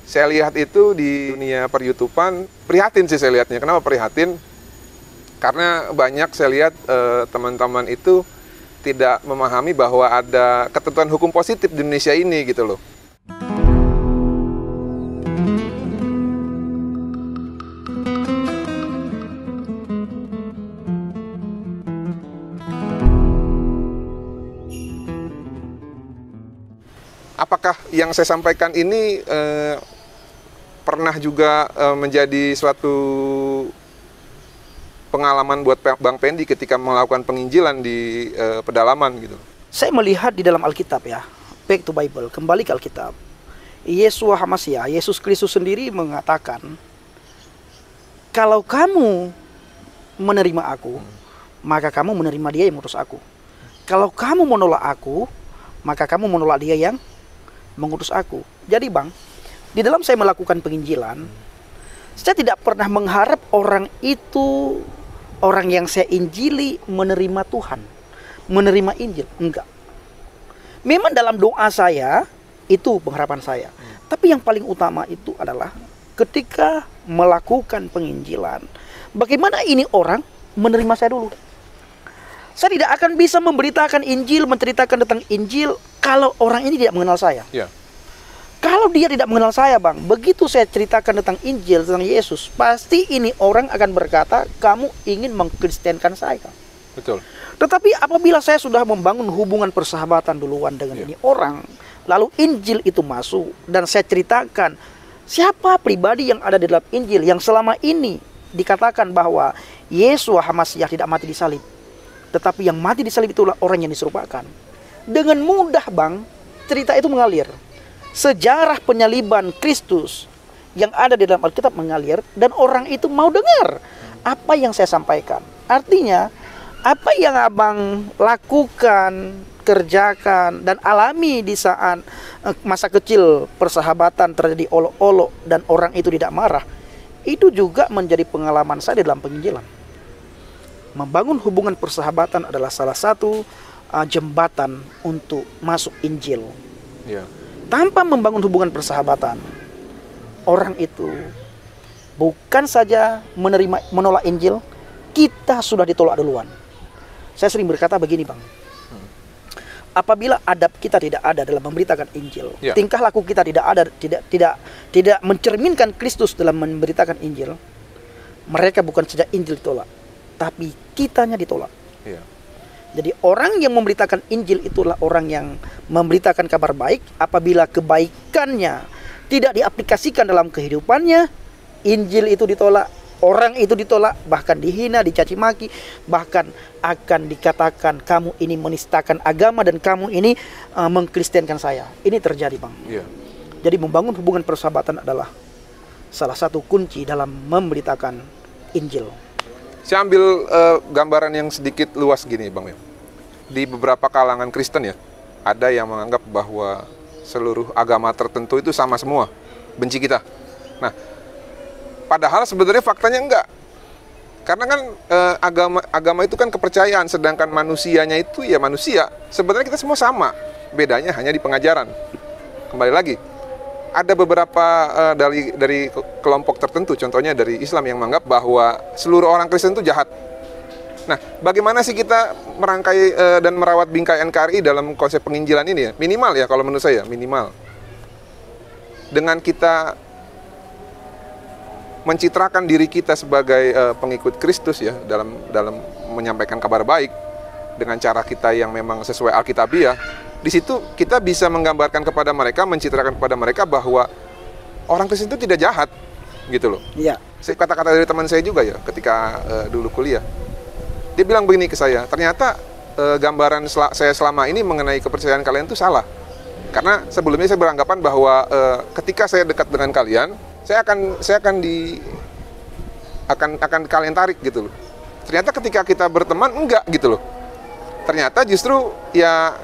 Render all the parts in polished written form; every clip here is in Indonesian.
Saya lihat itu di dunia per-YouTubean, prihatin sih saya lihatnya. Kenapa prihatin? Karena banyak saya lihat teman-teman itu tidak memahami bahwa ada ketentuan hukum positif di Indonesia ini gitu loh. Apakah yang saya sampaikan ini pernah juga menjadi suatu pengalaman buat Bang Pendi ketika melakukan penginjilan di pedalaman gitu? Saya melihat di dalam Alkitab ya, back to Bible, kembali ke Alkitab. Yeshua HaMashiach, Yesus Kristus sendiri mengatakan, kalau kamu menerima aku, maka kamu menerima dia yang mengutus aku. Kalau kamu menolak aku, maka kamu menolak dia yang mengutus aku. Jadi Bang, di dalam saya melakukan penginjilan, saya tidak pernah mengharap orang itu, orang yang saya injili menerima Tuhan, menerima Injil. Enggak. Memang dalam doa saya, itu pengharapan saya. Tapi yang paling utama itu adalah ketika melakukan penginjilan, bagaimana ini orang menerima saya dulu. Saya tidak akan bisa memberitakan Injil, menceritakan tentang Injil kalau orang ini tidak mengenal saya. Ya. Kalau dia tidak mengenal saya Bang, begitu saya ceritakan tentang Injil, tentang Yesus, pasti ini orang akan berkata, kamu ingin mengkristenkan saya. Betul. Tetapi apabila saya sudah membangun hubungan persahabatan duluan dengan ini orang, lalu Injil itu masuk, dan saya ceritakan siapa pribadi yang ada di dalam Injil, yang selama ini dikatakan bahwa Yeshua HaMashiach tidak mati di salib, tetapi yang mati di salib itulah orang yang diserupakan. Dengan mudah Bang, cerita itu mengalir. Sejarah penyaliban Kristus yang ada di dalam Alkitab mengalir, dan orang itu mau dengar apa yang saya sampaikan. Artinya, apa yang Abang lakukan, kerjakan, dan alami di saat masa kecil persahabatan terjadi olok-olok dan orang itu tidak marah, itu juga menjadi pengalaman saya di dalam penginjilan. Membangun hubungan persahabatan adalah salah satu jembatan untuk masuk Injil. Ya. Tanpa membangun hubungan persahabatan, orang itu bukan saja menolak Injil, kita sudah ditolak duluan. Saya sering berkata begini Bang, apabila adab kita tidak ada dalam memberitakan Injil, tingkah laku kita tidak mencerminkan Kristus dalam memberitakan Injil, mereka bukan saja Injil ditolak, tapi kitanya ditolak. Ya. Jadi orang yang memberitakan Injil itulah orang yang memberitakan kabar baik. Apabila kebaikannya tidak diaplikasikan dalam kehidupannya, Injil itu ditolak, orang itu ditolak, bahkan dihina, dicaci maki, bahkan akan dikatakan kamu ini menistakan agama dan kamu ini mengkristenkan saya. Ini terjadi Bang. Ya. Jadi membangun hubungan persahabatan adalah salah satu kunci dalam memberitakan Injil. Saya ambil gambaran yang sedikit luas gini Bang. Di beberapa kalangan Kristen ya, ada yang menganggap bahwa seluruh agama tertentu itu sama semua, benci kita. Nah, padahal sebenarnya faktanya enggak. Karena kan agama itu kan kepercayaan, sedangkan manusianya itu ya manusia. Sebenarnya kita semua sama, bedanya hanya di pengajaran. Kembali lagi, ada beberapa dari kelompok tertentu, contohnya dari Islam yang menganggap bahwa seluruh orang Kristen itu jahat. Nah, bagaimana sih kita merangkai dan merawat bingkai NKRI dalam konsep penginjilan ini ya? Minimal ya kalau menurut saya, minimal. Dengan kita mencitrakan diri kita sebagai pengikut Kristus ya, dalam menyampaikan kabar baik dengan cara kita yang memang sesuai Alkitabiah. Di situ kita bisa menggambarkan kepada mereka, mencitrakan kepada mereka bahwa orang Kristen itu tidak jahat, gitu loh. Iya. Saya kata-kata dari teman saya juga ya, ketika dulu kuliah. Dia bilang begini ke saya, ternyata gambaran saya selama ini mengenai kepercayaan kalian itu salah. Karena sebelumnya saya beranggapan bahwa ketika saya dekat dengan kalian, saya akan kalian tarik gitu loh. Ternyata ketika kita berteman enggak gitu loh. Ternyata justru ya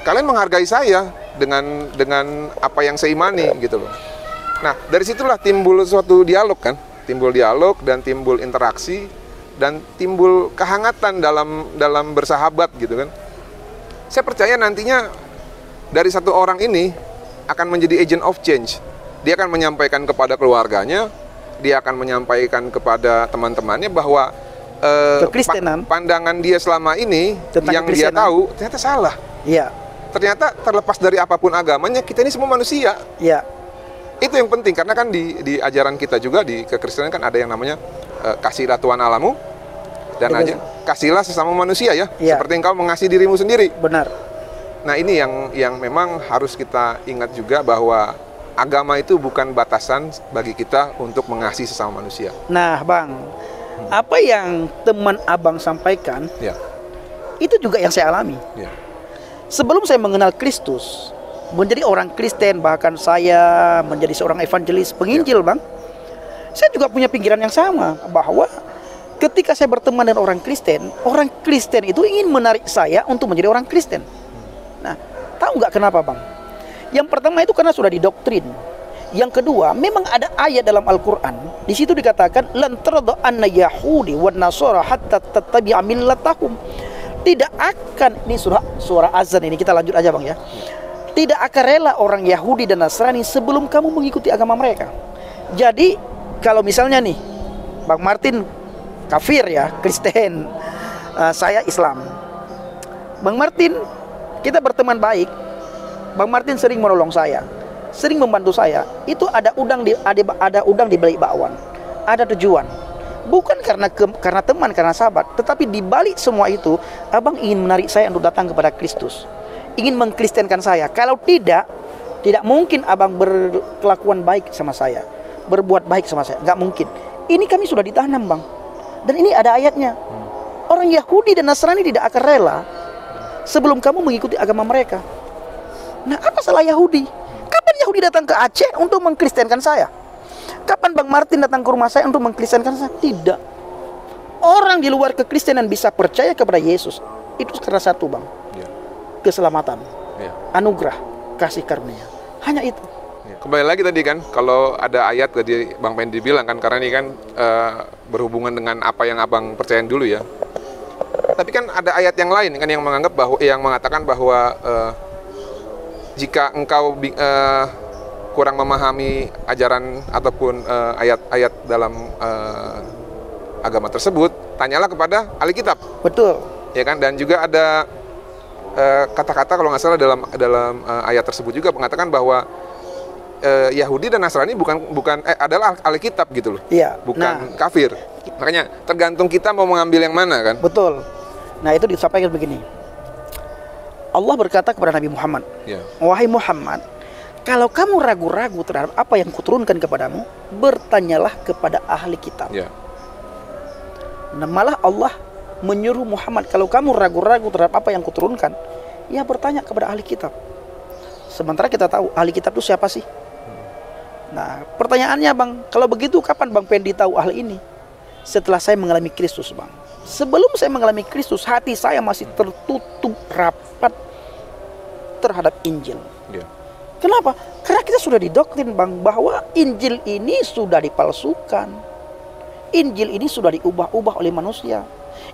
kalian menghargai saya dengan apa yang saya imani gitu loh. Nah, dari situlah timbul suatu dialog kan, timbul dialog dan timbul interaksi dan timbul kehangatan dalam bersahabat gitu kan. Saya percaya nantinya dari satu orang ini akan menjadi agent of change. Dia akan menyampaikan kepada keluarganya, dia akan menyampaikan kepada teman-temannya bahwa Kekristenan. pandangan dia selama ini Tentang yang dia kekristenan. tahu ternyata salah. Iya, Ternyata terlepas dari apapun agamanya, kita ini semua manusia. iya, Itu yang penting, karena kan di ajaran kita juga di kekristenan kan ada yang namanya kasihlah Tuhan Allahmu dan Betul. aja kasihlah sesama manusia ya, Iya. seperti engkau mengasihi dirimu sendiri. benar. Nah, ini yang memang harus kita ingat juga, bahwa agama itu bukan batasan bagi kita untuk mengasihi sesama manusia. Nah, Bang, apa yang teman Abang sampaikan Ya, itu juga yang saya alami. ya, Sebelum saya mengenal Kristus, menjadi orang Kristen, bahkan saya menjadi seorang evangelis, penginjil, Bang, saya juga punya pikiran yang sama, bahwa ketika saya berteman dengan orang Kristen itu ingin menarik saya untuk menjadi orang Kristen. Nah, tahu nggak kenapa, Bang? Yang pertama itu karena sudah didoktrin. Yang kedua, memang ada ayat dalam Al-Quran. Di situ dikatakan, lan tarda anna Yahudi wan Nasara hatta tattabi'a millatahum. Tidak akan, ini surah azan ini, kita lanjut aja, Bang, ya. Tidak akan rela orang Yahudi dan Nasrani sebelum kamu mengikuti agama mereka. Jadi, kalau misalnya nih, Bang Martin kafir ya, Kristen, saya Islam. Bang Martin, kita berteman baik. Bang Martin sering menolong saya, sering membantu saya. Itu ada udang di balik bakwan. Ada tujuan. Bukan karena teman, karena sahabat, tetapi di balik semua itu, Abang ingin menarik saya untuk datang kepada Kristus. Ingin mengkristenkan saya. Kalau tidak mungkin Abang berkelakuan baik sama saya, berbuat baik sama saya. Nggak mungkin. Ini kami sudah ditanam, Bang. Dan ini ada ayatnya. Orang Yahudi dan Nasrani tidak akan rela sebelum kamu mengikuti agama mereka. Nah, apa salah Yahudi? Kapan Yahudi datang ke Aceh untuk mengkristenkan saya? Kapan Bang Martin datang ke rumah saya untuk mengkristenkan saya? Tidak. Orang di luar kekristenan bisa percaya kepada Yesus. Itu karena satu, Bang. ya, Keselamatan, ya. anugerah, kasih karunia. Hanya itu. Ya, kembali lagi tadi kan, kalau ada ayat tadi Bang Pendi bilang kan, karena ini kan berhubungan dengan apa yang Abang percayain dulu ya. Tapi kan ada ayat yang lain kan yang menganggap bahwa, yang mengatakan bahwa jika engkau kurang memahami ajaran ataupun ayat-ayat dalam agama tersebut, tanyalah kepada ahli kitab. Betul. Ya kan, dan juga ada kata-kata kalau nggak salah dalam ayat tersebut juga mengatakan bahwa Yahudi dan Nasrani adalah ahli kitab gitu loh, Iya. bukan kafir. Makanya tergantung kita mau mengambil yang mana kan. Betul. Nah, itu disampaikan begini. Allah berkata kepada Nabi Muhammad, Ya, wahai Muhammad, kalau kamu ragu-ragu terhadap apa yang kuturunkan kepadamu, bertanyalah kepada ahli kitab. ya, Nah, malah Allah menyuruh Muhammad, kalau kamu ragu-ragu terhadap apa yang kuturunkan, ya bertanya kepada ahli kitab. Sementara kita tahu ahli kitab itu siapa sih? Nah, pertanyaannya, Bang, kalau begitu kapan Bang Pendi tahu ahli ini? Setelah saya mengalami Kristus, Bang. Sebelum saya mengalami Kristus, hati saya masih tertutup rapat terhadap Injil. ya, Kenapa? Karena kita sudah didoktrin, Bang, bahwa Injil ini sudah dipalsukan. Injil ini sudah diubah-ubah oleh manusia.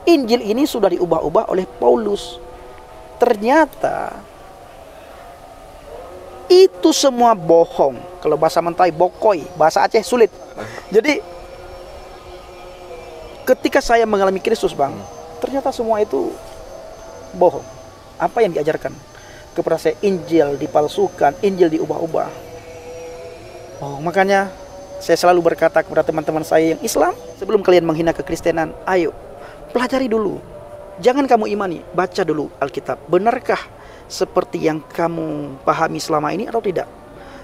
Injil ini sudah diubah-ubah oleh Paulus. Ternyata itu semua bohong. Kalau bahasa Mentai, bokoi. Bahasa Aceh sulit. Jadi ketika saya mengalami Kristus, Bang, ternyata semua itu bohong. Apa yang diajarkan kepada saya, Injil dipalsukan, Injil diubah-ubah. Oh, makanya saya selalu berkata kepada teman-teman saya yang Islam, sebelum kalian menghina kekristenan, ayo pelajari dulu. Jangan kamu imani, baca dulu Alkitab. Benarkah seperti yang kamu pahami selama ini atau tidak?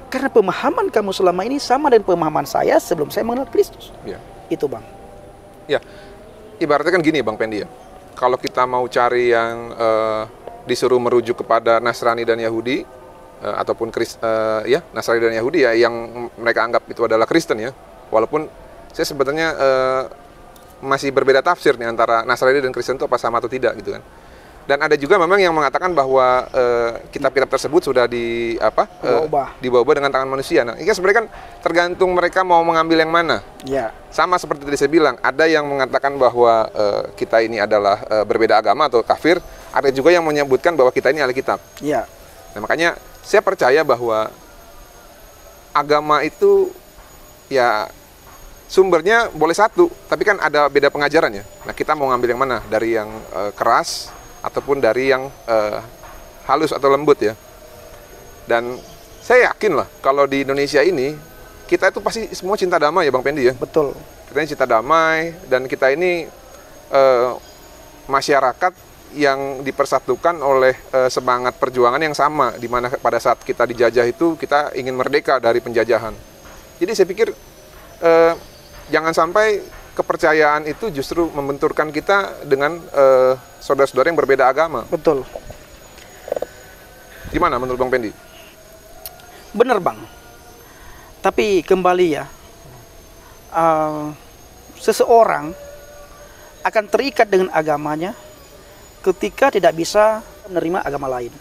Karena pemahaman kamu selama ini sama dengan pemahaman saya sebelum saya mengenal Kristus. ya. Itu, Bang. Ya, ibaratnya kan gini Bang Pendi ya. Kalau kita mau cari yang disuruh merujuk kepada Nasrani dan Yahudi, ataupun Nasrani dan Yahudi ya, yang mereka anggap itu adalah Kristen ya. Walaupun saya sebetulnya masih berbeda tafsir nih antara Nasrani dan Kristen itu apa sama atau tidak gitu kan. Dan ada juga memang yang mengatakan bahwa kitab-kitab tersebut sudah dibawa-ubah dengan tangan manusia. Nah, ini kan sebenarnya kan tergantung mereka mau mengambil yang mana. Ya. Sama seperti tadi saya bilang, ada yang mengatakan bahwa kita ini adalah berbeda agama atau kafir, ada juga yang menyebutkan bahwa kita ini ahli kitab. Ya. Nah, makanya saya percaya bahwa agama itu ya sumbernya boleh satu, tapi kan ada beda pengajaran ya. Nah, kita mau ngambil yang mana? Dari yang keras ataupun dari yang halus atau lembut ya. Dan saya yakin lah kalau di Indonesia ini kita itu pasti semua cinta damai ya Bang Pendi ya. Betul. Kita ini cinta damai dan kita ini masyarakat yang dipersatukan oleh semangat perjuangan yang sama, di mana pada saat kita dijajah itu kita ingin merdeka dari penjajahan. Jadi saya pikir jangan sampai kepercayaan itu justru membenturkan kita dengan saudara-saudara yang berbeda agama. Betul. Gimana menurut Bang Pendi? Bener Bang. Tapi kembali ya, seseorang akan terikat dengan agamanya ketika tidak bisa menerima agama lain.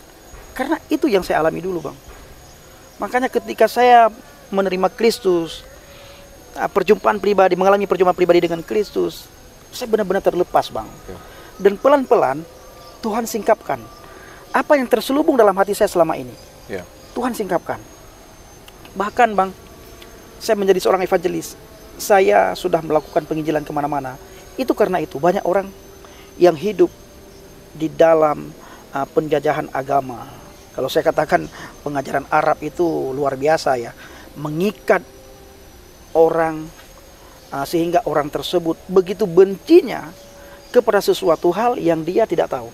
Karena itu yang saya alami dulu Bang. Makanya ketika saya menerima Kristus, perjumpaan pribadi, mengalami perjumpaan pribadi dengan Kristus, saya benar-benar terlepas Bang. Dan pelan-pelan Tuhan singkapkan apa yang terselubung dalam hati saya selama ini. Tuhan singkapkan. Bahkan Bang, saya menjadi seorang evangelis, saya sudah melakukan penginjilan kemana-mana. Itu karena itu banyak orang yang hidup di dalam penjajahan agama. Kalau saya katakan pengajaran Arab itu luar biasa ya, mengikat orang sehingga orang tersebut begitu bencinya kepada sesuatu hal yang dia tidak tahu.